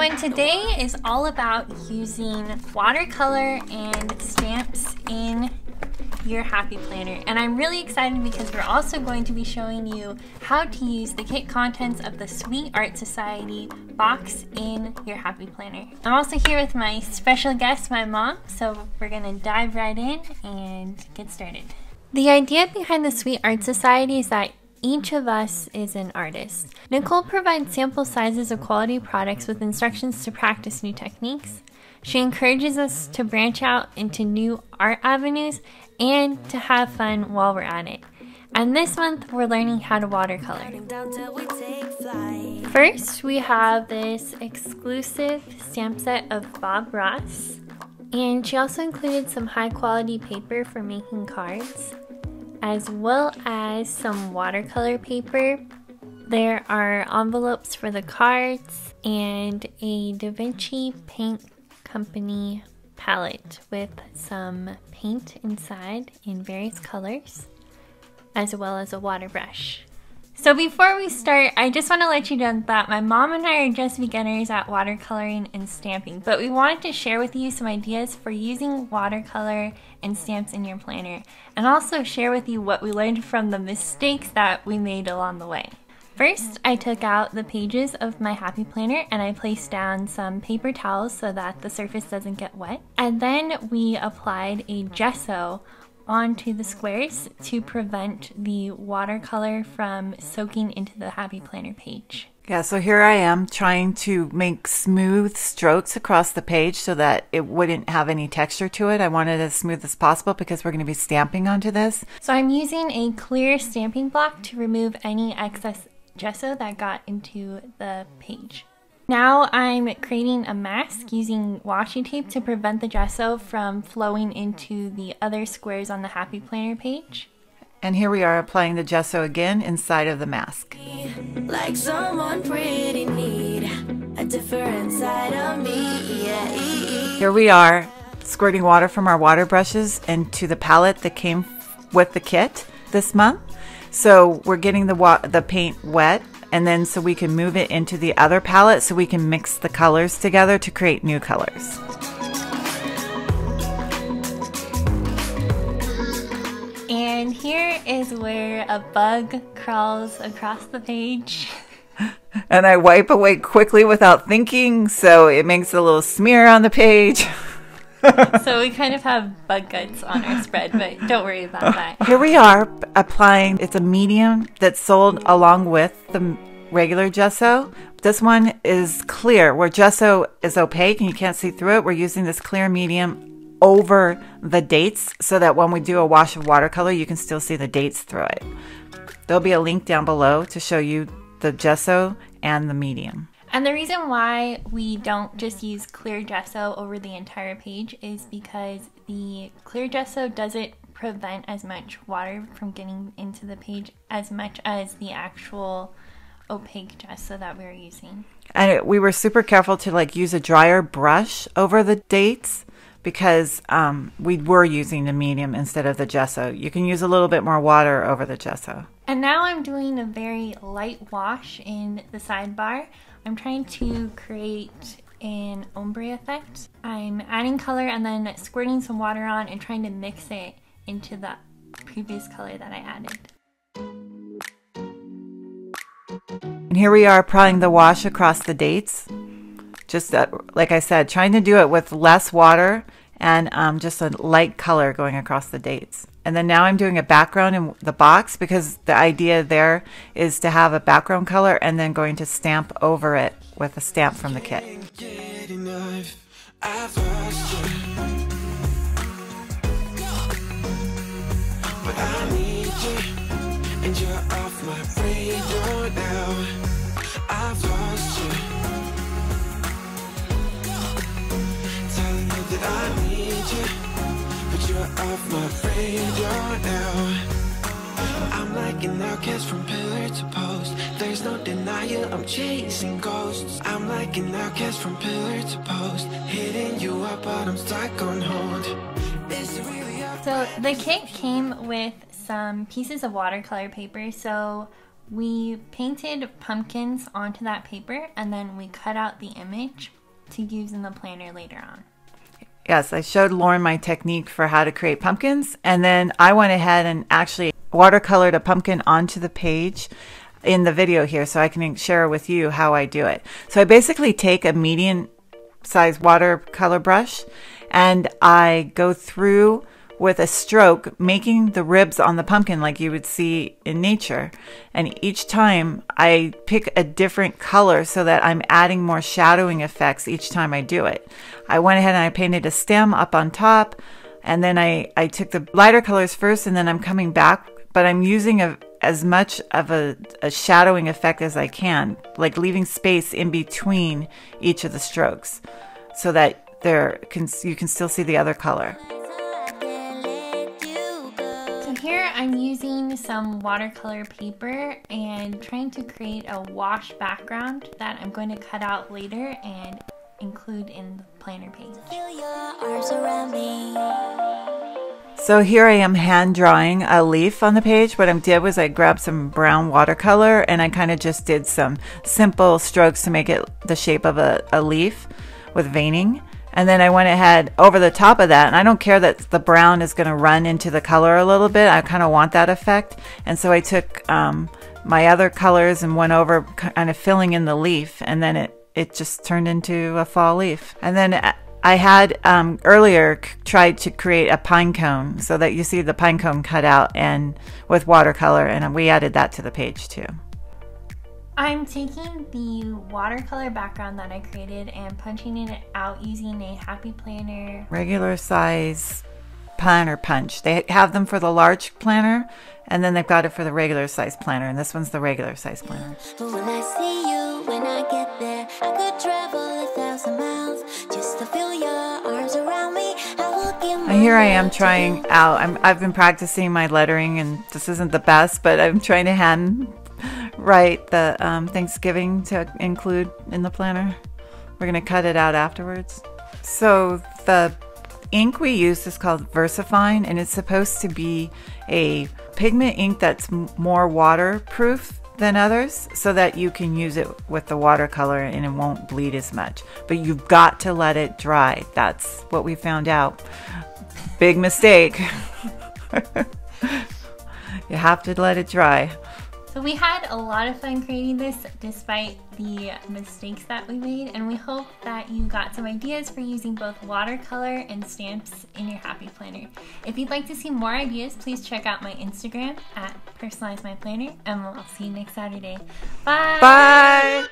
everyone, today is all about using watercolor and stamps in your Happy Planner, and I'm really excited because we're also going to be showing you how to use the kit contents of the Sweet Art Society box in your Happy Planner. I'm also here with my special guest, my mom, so we're gonna dive right in and get started. The idea behind the Sweet Art Society is that each of us is an artist. Nicole provides sample sizes of quality products with instructions to practice new techniques. She encourages us to branch out into new art avenues and to have fun while we're at it. And this month, we're learning how to watercolor. First, we have this exclusive stamp set of Bob Ross. And she also included some high quality paper for making cards, as well as some watercolor paper. There are envelopes for the cards and a Da Vinci Paint Company palette with some paint inside in various colors, as well as a water brush. So before we start, I just want to let you know that my mom and I are just beginners at watercoloring and stamping, but we wanted to share with you some ideas for using watercolor and stamps in your planner, and also share with you what we learned from the mistakes that we made along the way. First, I took out the pages of my Happy Planner and I placed down some paper towels so that the surface doesn't get wet. And then we applied a gesso onto the squares to prevent the watercolor from soaking into the Happy Planner page. Yeah, so here I am trying to make smooth strokes across the page so that it wouldn't have any texture to it. I wanted it as smooth as possible because we're going to be stamping onto this. So I'm using a clear stamping block to remove any excess gesso that got into the page. Now I'm creating a mask using washi tape to prevent the gesso from flowing into the other squares on the Happy Planner page. And here we are applying the gesso again inside of the mask. Like someone pretty need a different side of me. Yeah. Here we are squirting water from our water brushes into the palette that came with the kit this month. So we're getting the paint wet, and then so we can move it into the other palette so we can mix the colors together to create new colors. And here is where a bug crawls across the page. And I wipe away quickly without thinking, so it makes a little smear on the page. So we kind of have bug guts on our spread, but don't worry about that. Here we are applying, it's a medium that's sold along with the regular gesso. This one is clear, where gesso is opaque and you can't see through it. We're using this clear medium over the dates so that when we do a wash of watercolor, you can still see the dates through it. There'll be a link down below to show you the gesso and the medium. And the reason why we don't just use clear gesso over the entire page is because the clear gesso doesn't prevent as much water from getting into the page as much as the actual opaque gesso that we're using. And we were super careful to use a drier brush over the dates because we were using the medium instead of the gesso. You can use a little bit more water over the gesso. And now I'm doing a very light wash in the sidebar. I'm trying to create an ombre effect. I'm adding color and then squirting some water on and trying to mix it into the previous color that I added. And here we are applying the wash across the dates. Just like I said, trying to do it with less water and just a light color going across the dates. And then now I'm doing a background in the box because the idea there is to have a background color and then going to stamp over it with a stamp from the kit. Off my radar now. I'm like an outcast from pillar to post. There's no denial, I'm chasing ghosts. I'm like an outcast from pillar to post, hitting you up but I'm stuck on hold. So the kit came with some pieces of watercolor paper, so We painted pumpkins onto that paper and then we cut out the image to use in the planner later on. Yes, I showed Lauren my technique for how to create pumpkins, and then I went ahead and actually watercolored a pumpkin onto the page in the video here so I can share with you how I do it. So I basically take a medium size watercolor brush and I go through with a stroke, making the ribs on the pumpkin like you would see in nature. And each time I pick a different color so that I'm adding more shadowing effects each time I do it. I went ahead and I painted a stem up on top, and then I took the lighter colors first, and then I'm coming back, but I'm using as much of a shadowing effect as I can, like leaving space in between each of the strokes so that you can still see the other color. Here I'm using some watercolor paper and trying to create a wash background that I'm going to cut out later and include in the planner page. So here I am hand drawing a leaf on the page. What I did was I grabbed some brown watercolor and I kind of just did some simple strokes to make it the shape of a leaf with veining. And then I went ahead over the top of that, and I don't care that the brown is going to run into the color a little bit. I kind of want that effect. And so I took my other colors and went over kind of filling in the leaf, and then it just turned into a fall leaf. And then I had earlier tried to create a pine cone so that you see the pine cone cut out and with watercolor, and we added that to the page too. I'm taking the watercolor background that I created and punching it out using a Happy Planner regular size planner punch. They have them for the large planner, and then they've got it for the regular size planner, and this one's the regular size planner. But when I see you, when I get there, I could travel 1,000 miles just to feel your arms around me. And here I am trying out. I've been practicing my lettering, and this isn't the best, but I'm trying to hand write the Thanksgiving to include in the planner. We're going to cut it out afterwards. So the ink we use is called VersaFine, and it's supposed to be a pigment ink that's more waterproof than others so that you can use it with the watercolor and it won't bleed as much. But you've got to let it dry. That's what we found out. Big mistake. You have to let it dry. So we had a lot of fun creating this despite the mistakes that we made, and we hope that you got some ideas for using both watercolor and stamps in your Happy Planner. If you'd like to see more ideas, please check out my Instagram at PersonalizeMyPlanner, and I'll see you next Saturday. Bye! Bye!